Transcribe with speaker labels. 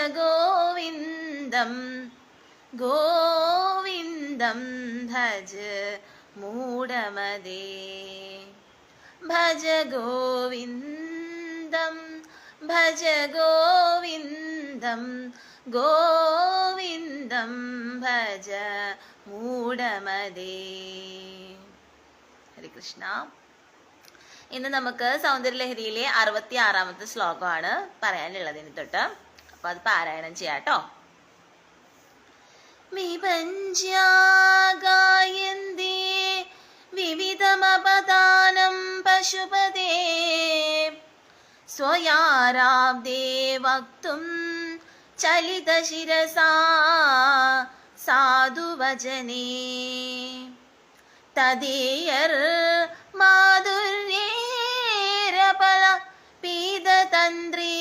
Speaker 1: ഗോവിന്ദം ഗോവിന്ദം ഭജ മൂഢമതേ. ഭജ ഗോവിന്ദം ഭജ ഗോവിന്ദം ഗോവിന്ദം ഭജ മൂഢമതേ. ഹരേ കൃഷ്ണ. ഇന്ന് നമുക്ക് സൗന്ദര്യലഹരിയിലെ 66-ാമത്തെ ശ്ലോകമാണ് പറയാനുള്ളത് ഇനി തൊട്ട്. അപ്പൊ അത് പാരായണം ചെയ്യാട്ടോ. വിഭഞ്ജ്യാഗായന്തേ വിവിധമപദാനം പശുപതേ സ്വയാരാബ്ദേ വക്തും ചലിതശിരസാ സാധുവചനേ തദേയർ മാധുര്യേരപല പീതതന്ത്രേ